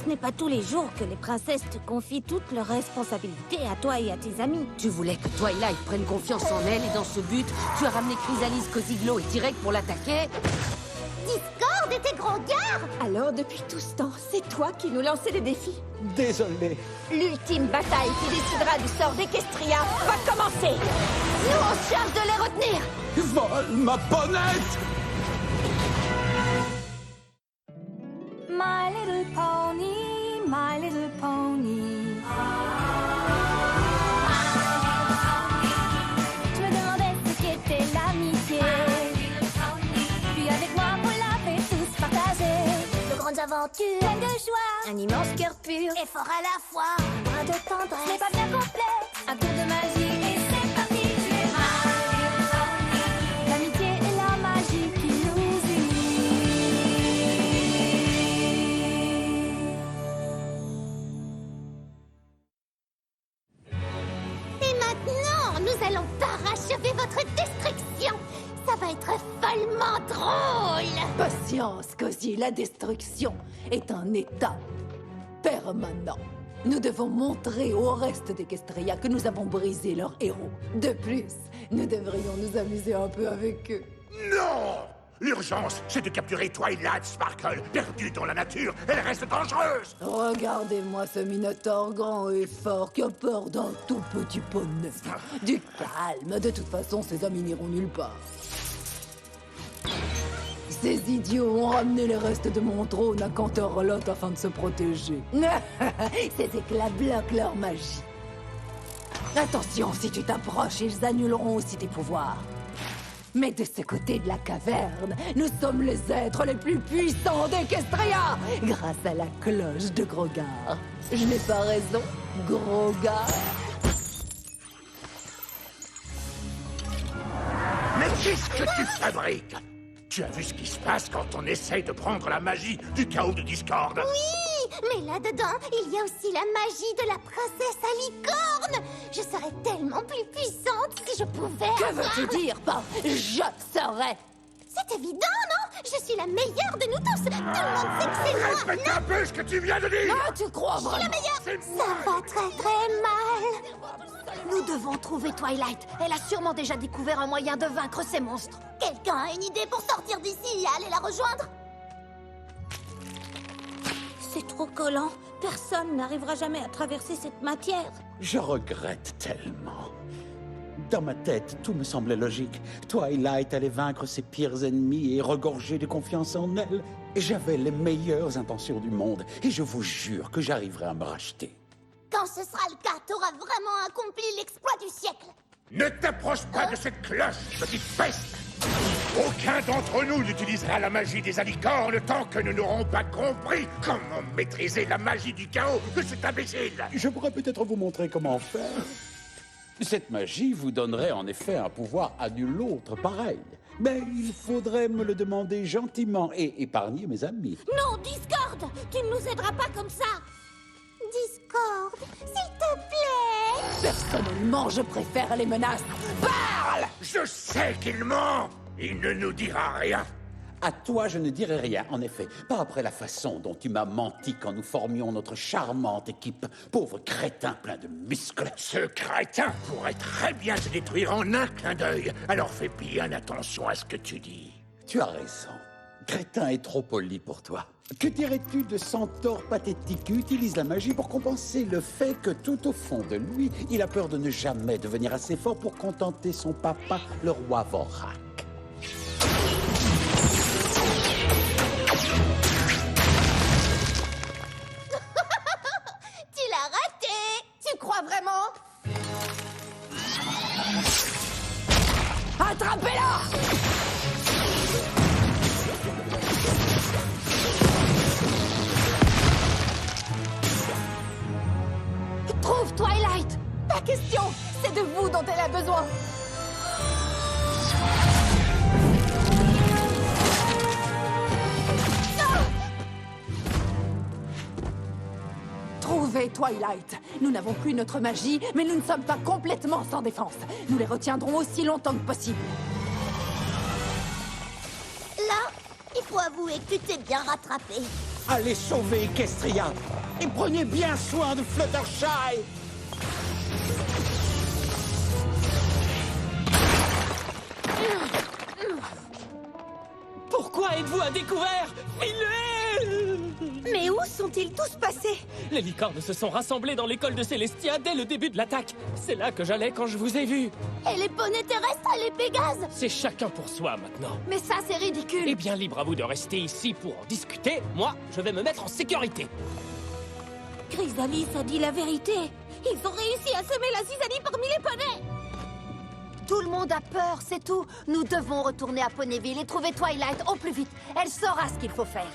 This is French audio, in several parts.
Ce n'est pas tous les jours que les princesses te confient toutes leurs responsabilités à toi et à tes amis. Tu voulais que Twilight prenne confiance en elle et dans ce but, tu as ramené Chrysalis, Cosiglo et T-Rex pour l'attaquer? Discord était gros gars. Alors, depuis tout ce temps, c'est toi qui nous lançais les défis. Désolé. L'ultime bataille qui décidera du sort d'Equestria va commencer. Nous, on se charge de les retenir. Vole ma bonnette! My little pony, my little pony. Je me demandais ce qu'était l'amitié. Puis avec moi, vous l'avez tous partagé. De grandes aventures, Pleine de joie, un immense cœur pur et fort à la fois. Un brin de ce n'est tendresse. pas bien complexe. Un tour de magie et c'est parti. L'amitié et la magie qui nous unit. Et maintenant, nous allons parachever votre destruction. Ça va être follement drôle. Patience, Cozy, la destruction est un état permanent. Nous devons montrer au reste d'Equestria que nous avons brisé leur héros. De plus, nous devrions nous amuser un peu avec eux. Non! L'urgence, c'est de capturer Twilight Sparkle, perdue dans la nature. Elle reste dangereuse! Regardez-moi ce minotaure grand et fort qui a peur d'un tout petit poney. Du calme, de toute façon, ces amis n'iront nulle part. Ces idiots ont ramené les restes de mon trône à Canterlot afin de se protéger. Ces éclats bloquent leur magie. Attention, si tu t'approches, ils annuleront aussi tes pouvoirs. Mais de ce côté de la caverne, nous sommes les êtres les plus puissants d'Equestria, grâce à la cloche de Grogar. Je n'ai pas raison, Grogar? Mais qu'est-ce que tu fabriques? Tu as vu ce qui se passe quand on essaye de prendre la magie du chaos de Discord? Oui, mais là-dedans, il y a aussi la magie de la princesse à licorne. Je serais tellement plus puissante si je pouvais. Que veux-tu dire par « je serai » ? C'est évident, non? Je suis la meilleure de nous tous. Tout le monde sait que c'est moi. Répète un peu ce que tu viens de dire! Ah, tu crois La vraiment? meilleure. Ça va très très mal. Nous devons trouver Twilight. Elle a sûrement déjà découvert un moyen de vaincre ces monstres. Quelqu'un a une idée pour sortir d'ici et aller la rejoindre? C'est trop collant. Personne n'arrivera jamais à traverser cette matière. Je regrette tellement. Dans ma tête, tout me semblait logique. Twilight allait vaincre ses pires ennemis et regorger de confiance en elle. Et j'avais les meilleures intentions du monde. Et je vous jure que j'arriverai à me racheter. Quand ce sera le cas, t'auras vraiment accompli l'exploit du siècle. Ne t'approche pas de cette cloche, petite peste! Aucun d'entre nous n'utilisera la magie des alicornes tant que nous n'aurons pas compris comment maîtriser la magie du chaos de cet imbécile! Je pourrais peut-être vous montrer comment faire. Cette magie vous donnerait en effet un pouvoir à nul autre pareil. Mais il faudrait me le demander gentiment et épargner mes amis. Non, Discord! Tu ne nous aideras pas comme ça! Discord, s'il te plaît. Personnellement, je préfère les menaces. Parle! Je sais qu'il ment! Il ne nous dira rien! À toi, je ne dirai rien, en effet. Pas après la façon dont tu m'as menti quand nous formions notre charmante équipe. Pauvre crétin plein de muscles. Ce crétin pourrait très bien te détruire en un clin d'œil. Alors fais bien attention à ce que tu dis. Tu as raison. Crétin est trop poli pour toi. Que dirais-tu de centaure pathétique qui utilise la magie pour compenser le fait que tout au fond de lui, il a peur de ne jamais devenir assez fort pour contenter son papa, le roi Vorak. Tu l'as raté. Tu crois vraiment? Attrapez-la! Trouve Twilight! Ta question, c'est de vous dont elle a besoin. Trouvez Twilight. Nous n'avons plus notre magie, mais nous ne sommes pas complètement sans défense. Nous les retiendrons aussi longtemps que possible. Là, il faut avouer que tu t'es bien rattrapé. Allez sauver Equestria et prenez bien soin de Fluttershy. Pourquoi êtes-vous à découvert? Filez! Mais où sont-ils tous passés? Les licornes se sont rassemblés dans l'école de Célestia dès le début de l'attaque. C'est là que j'allais quand je vous ai vu. Et les poneys terrestres et les pégases? C'est chacun pour soi maintenant. Mais ça, c'est ridicule. Eh bien, libre à vous de rester ici pour en discuter. Moi, je vais me mettre en sécurité. Chrysalis a dit la vérité. Ils ont réussi à semer la zizanie parmi les poneys. Tout le monde a peur, c'est tout. Nous devons retourner à Ponyville et trouver Twilight au plus vite. Elle saura ce qu'il faut faire.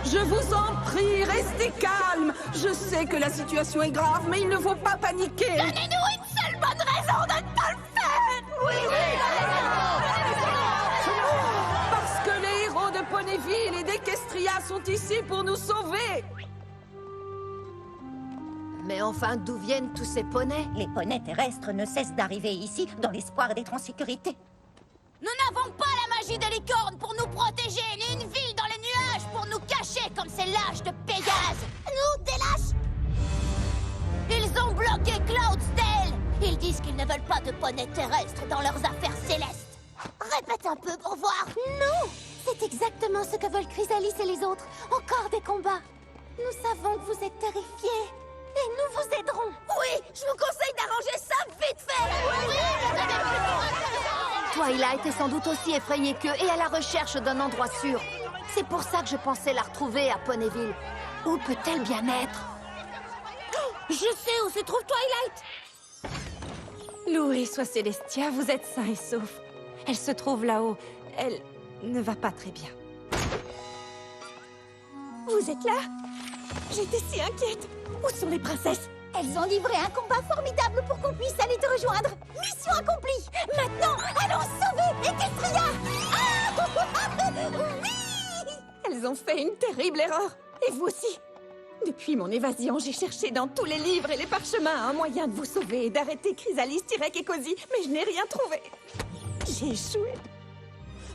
Je vous en prie, restez calme. Je sais que la situation est grave, mais il ne faut pas paniquer. Donnez-nous une seule bonne raison de ne pas le faire. Parce que les héros de Ponyville et d'Equestria sont ici pour nous sauver. Mais enfin, d'où viennent tous ces poneys? Les poneys terrestres ne cessent d'arriver ici dans l'espoir d'être en sécurité. Nous n'avons pas la magie des licornes pour nous protéger, ni une ville dans les nuages pour nous cacher comme ces lâches de Pégase. Nous, des lâches? Ils ont bloqué Cloudsdale. Ils disent qu'ils ne veulent pas de poneys terrestres dans leurs affaires célestes. Répète un peu pour voir. Non, c'est exactement ce que veulent Chrysalis et les autres. Encore des combats. Nous savons que vous êtes terrifiés. Et nous vous aiderons. Oui, je vous conseille d'arranger ça vite fait. Twilight est sans doute aussi effrayée qu'eux et à la recherche d'un endroit sûr. C'est pour ça que je pensais la retrouver à Ponyville. Où peut-elle bien être? Je sais où se trouve Twilight. Loué soit Célestia, vous êtes sain et sauf. Elle se trouve là-haut. Elle ne va pas très bien. Vous êtes là? J'étais si inquiète. Où sont les princesses? Elles ont livré un combat formidable pour qu'on puisse aller te rejoindre. Mission accomplie. Maintenant, allons sauver Equestria. Oui! Elles ont fait une terrible erreur. Et vous aussi. Depuis mon évasion, j'ai cherché dans tous les livres et les parchemins un moyen de vous sauver et d'arrêter Chrysalis, Tyrek et Cozy, mais je n'ai rien trouvé. J'ai échoué.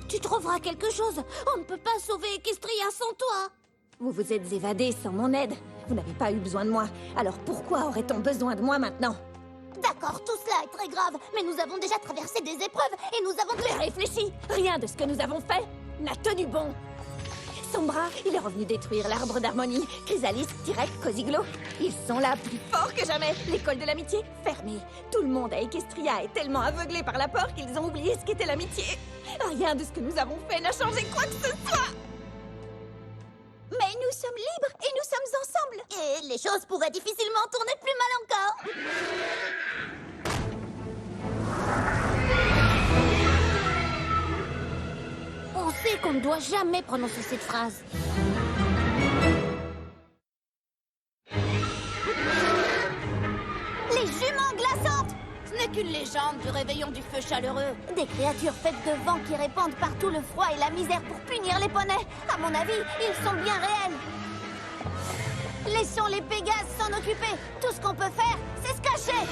Tu trouveras quelque chose. On ne peut pas sauver Equestria sans toi. Vous vous êtes évadés sans mon aide. Vous n'avez pas eu besoin de moi. Alors pourquoi aurait-on besoin de moi maintenant? D'accord, tout cela est très grave, mais nous avons déjà traversé des épreuves et nous avons... Mais réfléchis. Rien de ce que nous avons fait n'a tenu bon. Sombra, il est revenu détruire l'arbre d'harmonie. Chrysalis, Tyrek, Koziglo, ils sont là plus forts que jamais. L'école de l'amitié, fermée. Tout le monde à Equestria est tellement aveuglé par la peur qu'ils ont oublié ce qu'était l'amitié. Rien de ce que nous avons fait n'a changé quoi que ce soit. Mais nous sommes libres et nous sommes ensemble. Et les choses pourraient difficilement tourner plus mal encore. On sait qu'on ne doit jamais prononcer cette phrase. Les juments glaçantes! Ce n'est qu'une légende du réveillon du feu chaleureux. Des créatures faites de vent qui répandent partout le froid et la misère pour punir les poneys. À mon avis, ils sont bien réels. Laissons les Pégases s'en occuper. Tout ce qu'on peut faire, c'est se cacher.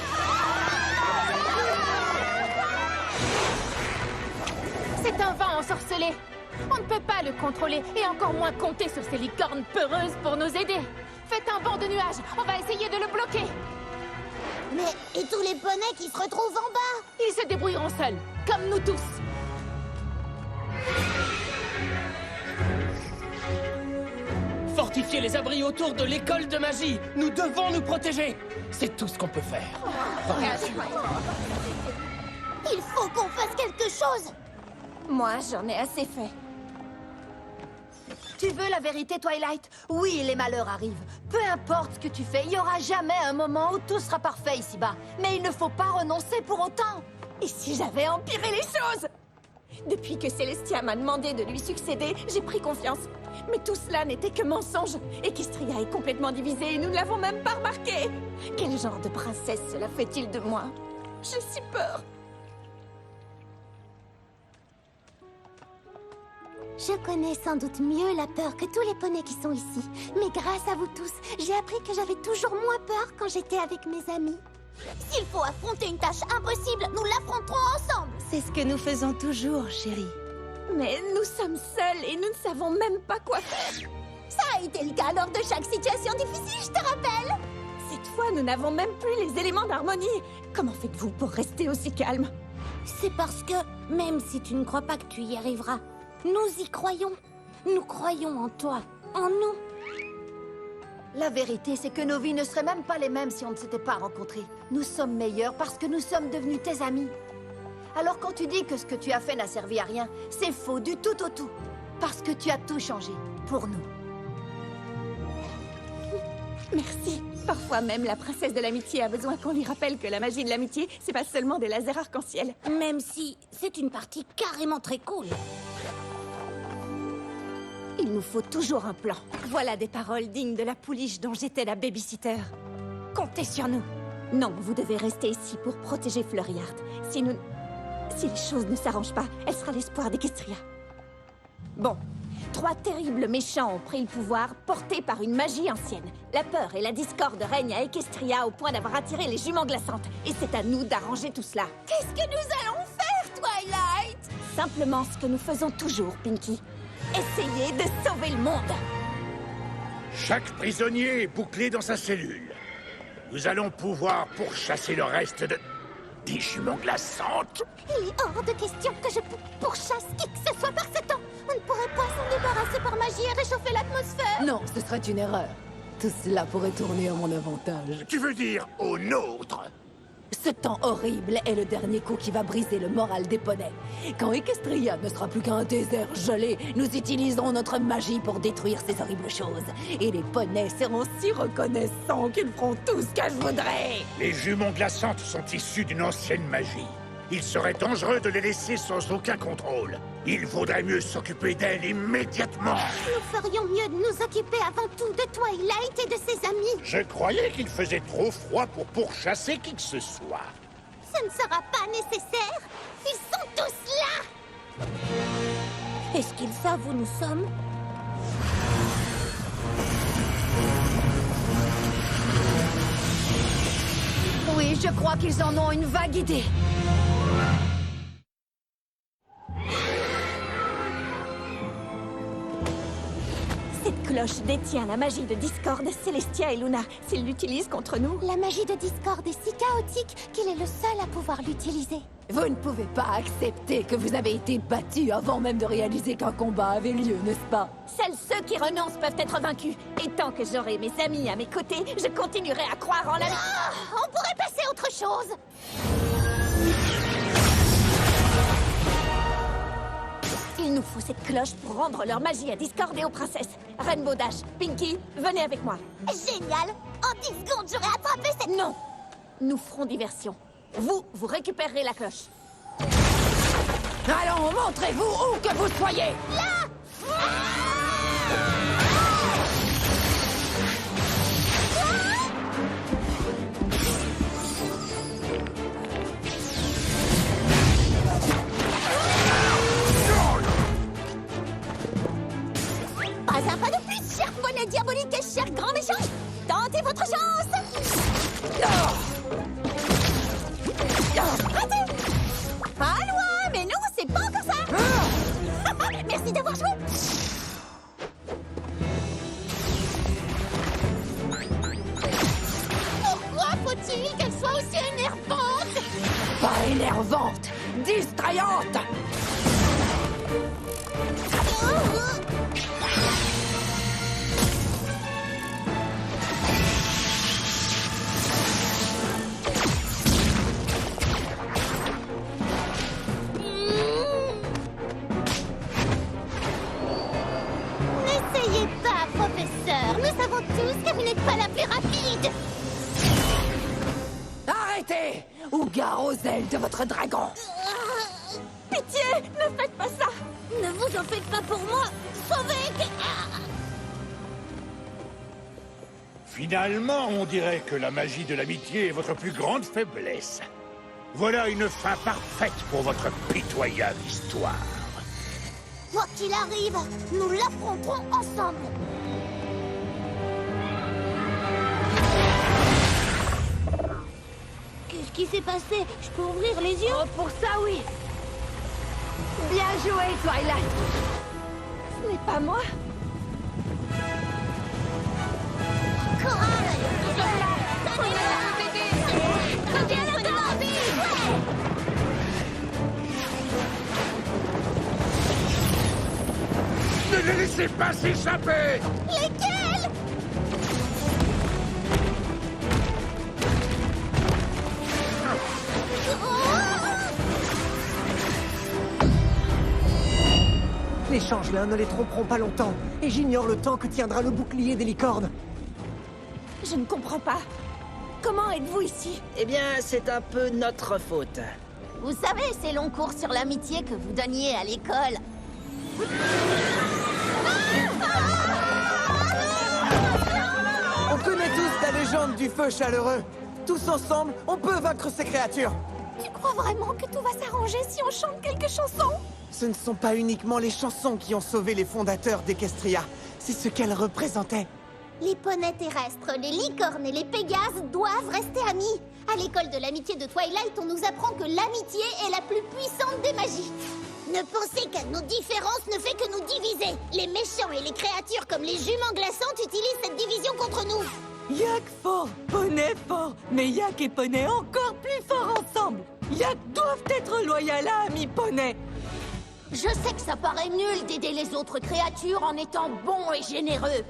C'est un vent ensorcelé. On ne peut pas le contrôler et encore moins compter sur ces licornes peureuses pour nous aider. Faites un vent de nuages. On va essayer de le bloquer. Mais et tous les poneys qui se retrouvent en bas? Ils se débrouilleront seuls, comme nous tous. Fortifiez les abris autour de l'école de magie. Nous devons nous protéger. C'est tout ce qu'on peut faire. Il faut qu'on fasse quelque chose. Moi, j'en ai assez fait. Tu veux la vérité, Twilight? Oui, les malheurs arrivent. Peu importe ce que tu fais, il y aura jamais un moment où tout sera parfait ici-bas. Mais il ne faut pas renoncer pour autant. Et si j'avais empiré les choses? Depuis que Célestia m'a demandé de lui succéder, j'ai pris confiance. Mais tout cela n'était que mensonge. Equestria est complètement divisée et nous ne l'avons même pas remarqué. Quel genre de princesse cela fait-il de moi? J'ai si peur. Je connais sans doute mieux la peur que tous les poneys qui sont ici. Mais grâce à vous tous, j'ai appris que j'avais toujours moins peur quand j'étais avec mes amis. S'il faut affronter une tâche impossible, nous l'affronterons ensemble. C'est ce que nous faisons toujours, chérie. Mais nous sommes seuls et nous ne savons même pas quoi faire. Ça a été le cas lors de chaque situation difficile, je te rappelle. Cette fois, nous n'avons même plus les éléments d'harmonie. Comment faites-vous pour rester aussi calme? C'est parce que, même si tu ne crois pas que tu y arriveras, nous y croyons. Nous croyons en toi, en nous. La vérité, c'est que nos vies ne seraient même pas les mêmes si on ne s'était pas rencontrés. Nous sommes meilleurs parce que nous sommes devenus tes amis. Alors quand tu dis que ce que tu as fait n'a servi à rien, c'est faux du tout au tout. Parce que tu as tout changé, pour nous. Merci. Parfois même, la princesse de l'amitié a besoin qu'on lui rappelle que la magie de l'amitié, c'est pas seulement des lasers arc-en-ciel. Même si c'est une partie carrément très cool. Il nous faut toujours un plan. Voilà des paroles dignes de la pouliche dont j'étais la babysitter. Comptez sur nous. Non, vous devez rester ici pour protéger Fleuryard. Si les choses ne s'arrangent pas, elle sera l'espoir d'Equestria. Bon. 3 terribles méchants ont pris le pouvoir, portés par une magie ancienne. La peur et la discorde règnent à Equestria au point d'avoir attiré les juments glaçantes. Et c'est à nous d'arranger tout cela. Qu'est-ce que nous allons faire, Twilight? Simplement ce que nous faisons toujours, Pinky. Essayer de sauver le monde. Chaque prisonnier est bouclé dans sa cellule. Nous allons pouvoir pourchasser le reste des juments glaçantes. Il est hors de question que je pourchasse qui que ce soit par ce temps. On ne pourrait pas s'en débarrasser par magie et réchauffer l'atmosphère. Non, ce serait une erreur. Tout cela pourrait tourner à mon avantage. Tu veux dire au nôtre? Ce temps horrible est le dernier coup qui va briser le moral des poneys. Quand Equestria ne sera plus qu'un désert gelé, nous utiliserons notre magie pour détruire ces horribles choses. Et les poneys seront si reconnaissants qu'ils feront tout ce que je voudrais. Les juments glaçantes sont issus d'une ancienne magie. Il serait dangereux de les laisser sans aucun contrôle. Il vaudrait mieux s'occuper d'elles immédiatement. Nous ferions mieux de nous occuper avant tout de Twilight et de ses amis. Je croyais qu'il faisait trop froid pour pourchasser qui que ce soit. Ce ne sera pas nécessaire. Ils sont tous là. Est-ce qu'ils savent où nous sommes? Oui, je crois qu'ils en ont une vague idée. Cette cloche détient la magie de Discord, Celestia et Luna. S'ils l'utilisent contre nous... La magie de Discord est si chaotique qu'il est le seul à pouvoir l'utiliser. Vous ne pouvez pas accepter que vous avez été battus avant même de réaliser qu'un combat avait lieu, n'est-ce pas? Seuls ceux qui renoncent peuvent être vaincus. Et tant que j'aurai mes amis à mes côtés, je continuerai à croire en la... On pourrait passer à autre chose. Il nous faut cette cloche pour rendre leur magie à Discord et aux princesses. Rainbow Dash, Pinky, venez avec moi. Génial. En 10 secondes, j'aurai attrapé cette... Non. Nous ferons diversion. Vous récupérerez la cloche. Allons, montrez-vous où que vous soyez. Là. Pas un pas de plus, cher poney diabolique et cher grand méchant. Tentez votre chance. Raté. Pas loin, mais non, c'est pas encore ça. Merci d'avoir joué. Pourquoi faut-il qu'elle soit aussi énervante? Pas énervante, distrayante. N'essayez pas, professeur. Nous savons tous que vous n'êtes pas la plus rapide. Arrêtez, ou gare aux ailes de votre dragon. Pitié, ne faites pas ça. Ne vous en faites pas pour moi. Sauvez... Finalement, on dirait que la magie de l'amitié est votre plus grande faiblesse. Voilà une fin parfaite pour votre pitoyable histoire. Quoi qu'il arrive, nous l'affronterons ensemble. Qu'est-ce qui s'est passé? Je peux ouvrir les yeux? Oh, pour ça, oui. Bien joué, Twilight. Ce n'est pas moi. Coral, nous sommes là. Viens le temps, vite, Ne les laissez pas s'échapper! Lesquels? Les changelins ne les tromperont pas longtemps, et j'ignore le temps que tiendra le bouclier des licornes. Je ne comprends pas. Comment êtes-vous ici? Eh bien, c'est un peu notre faute. Vous savez, ces longs cours sur l'amitié que vous donniez à l'école. On connaît tous la légende du feu chaleureux. Tous ensemble, on peut vaincre ces créatures. Tu crois vraiment que tout va s'arranger si on chante quelques chansons? Ce ne sont pas uniquement les chansons qui ont sauvé les fondateurs d'Equestria, c'est ce qu'elles représentaient. Les poneys terrestres, les licornes et les pégases doivent rester amis. À l'école de l'amitié de Twilight, on nous apprend que l'amitié est la plus puissante des magies. Ne pensez qu'à nos différences ne fait que nous diviser. Les méchants et les créatures comme les juments glaçantes utilisent cette division contre nous. Yak fort, poney fort, mais Yak et poney encore plus forts ensemble. Yak doivent être loyal à ami poney. Je sais que ça paraît nul d'aider les autres créatures en étant bons et généreux.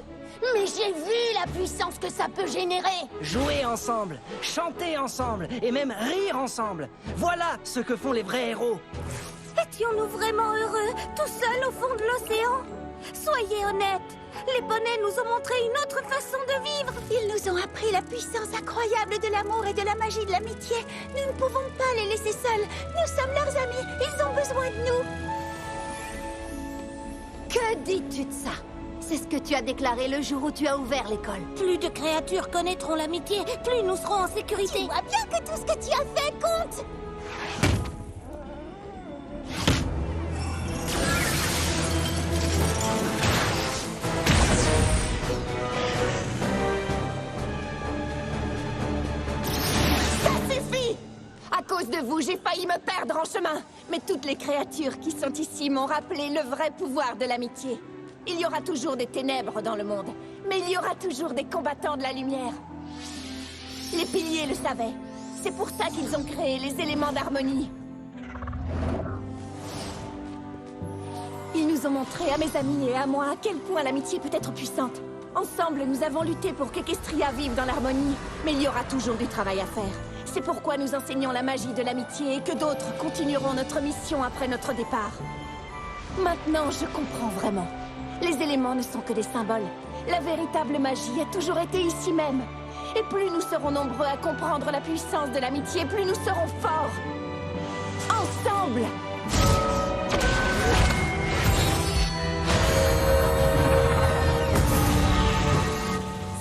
Mais j'ai vu la puissance que ça peut générer. Jouer ensemble, chanter ensemble, et même rire ensemble. Voilà ce que font les vrais héros. Étions-nous vraiment heureux, tout seuls au fond de l'océan? Soyez honnêtes, les poneys nous ont montré une autre façon de vivre. Ils nous ont appris la puissance incroyable de l'amour et de la magie de l'amitié. Nous ne pouvons pas les laisser seuls. Nous sommes leurs amis, ils ont besoin de nous. Que dis-tu de ça? C'est ce que tu as déclaré le jour où tu as ouvert l'école. Plus de créatures connaîtront l'amitié, plus nous serons en sécurité. Tu vois bien que tout ce que tu as fait compte. Ça suffit! À cause de vous, j'ai failli me perdre en chemin. Mais toutes les créatures qui sont ici m'ont rappelé le vrai pouvoir de l'amitié. Il y aura toujours des ténèbres dans le monde, mais il y aura toujours des combattants de la lumière. Les piliers le savaient. C'est pour ça qu'ils ont créé les éléments d'harmonie. Ils nous ont montré, à mes amis et à moi, à quel point l'amitié peut être puissante. Ensemble, nous avons lutté pour qu'Equestria vive dans l'harmonie. Mais il y aura toujours du travail à faire. C'est pourquoi nous enseignons la magie de l'amitié et que d'autres continueront notre mission après notre départ. Maintenant, je comprends vraiment. Les éléments ne sont que des symboles. La véritable magie a toujours été ici même. Et plus nous serons nombreux à comprendre la puissance de l'amitié, plus nous serons forts. Ensemble!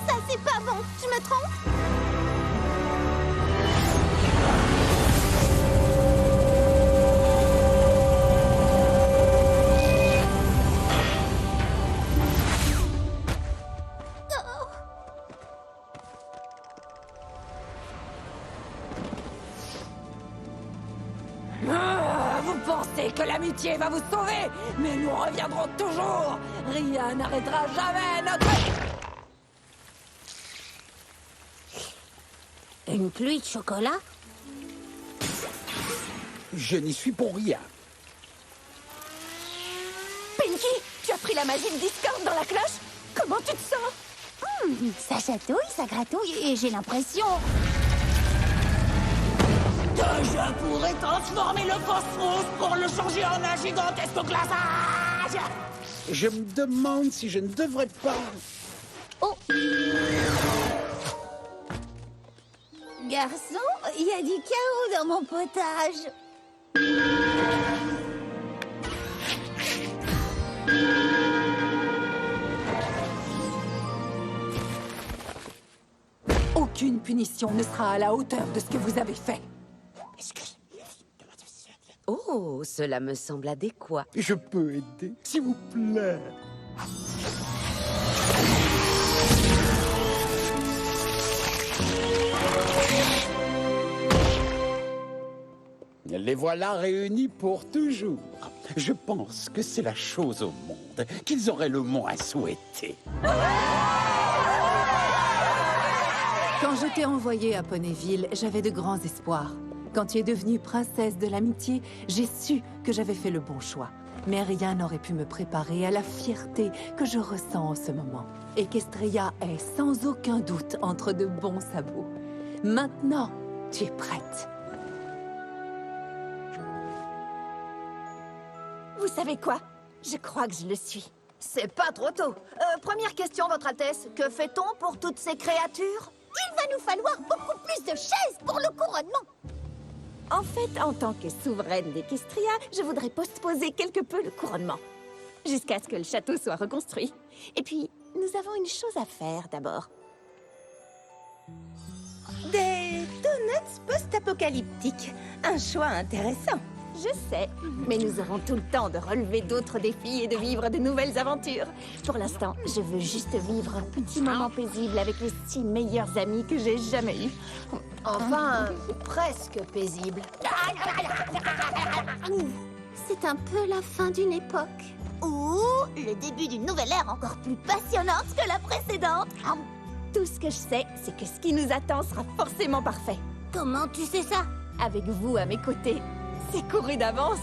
Ça, c'est pas bon. Je me trompe? Vous pensez que l'amitié va vous sauver, mais nous reviendrons toujours. Rien n'arrêtera jamais notre... Une pluie de chocolat? Je n'y suis pour rien. Pinky, tu as pris la magie de Discord dans la cloche? Comment tu te sens? Ça chatouille, ça gratouille et j'ai l'impression... Que je pourrais transformer le phosphore pour le changer en un gigantesque glaçage. Je me demande si je ne devrais pas... Oh! Garçon, il y a du chaos dans mon potage. Aucune punition ne sera à la hauteur de ce que vous avez fait. Oh, cela me semble adéquat. Je peux aider, s'il vous plaît. Les voilà réunis pour toujours. Je pense que c'est la chose au monde qu'ils auraient le moins souhaité. Quand je t'ai envoyée à Ponyville, j'avais de grands espoirs. Quand tu es devenue princesse de l'amitié, j'ai su que j'avais fait le bon choix. Mais rien n'aurait pu me préparer à la fierté que je ressens en ce moment. Equestria est sans aucun doute entre de bons sabots. Maintenant, tu es prête. Vous savez quoi? Je crois que je le suis. C'est pas trop tôt. Première question, Votre Altesse. Que fait-on pour toutes ces créatures? Il va nous falloir beaucoup plus de chaises pour le couronnement. En fait, en tant que souveraine d'Equestria, je voudrais postposer quelque peu le couronnement. Jusqu'à ce que le château soit reconstruit. Et puis, nous avons une chose à faire d'abord. Des donuts post-apocalyptiques. Un choix intéressant. Je sais, mais nous aurons tout le temps de relever d'autres défis et de vivre de nouvelles aventures. Pour l'instant, je veux juste vivre un petit moment paisible avec les 6 meilleurs amis que j'ai jamais eus. Enfin, presque paisible. C'est un peu la fin d'une époque. Ou le début d'une nouvelle ère encore plus passionnante que la précédente. Tout ce que je sais, c'est que ce qui nous attend sera forcément parfait. Comment tu sais ça? Avec vous à mes côtés, c'est couru d'avance.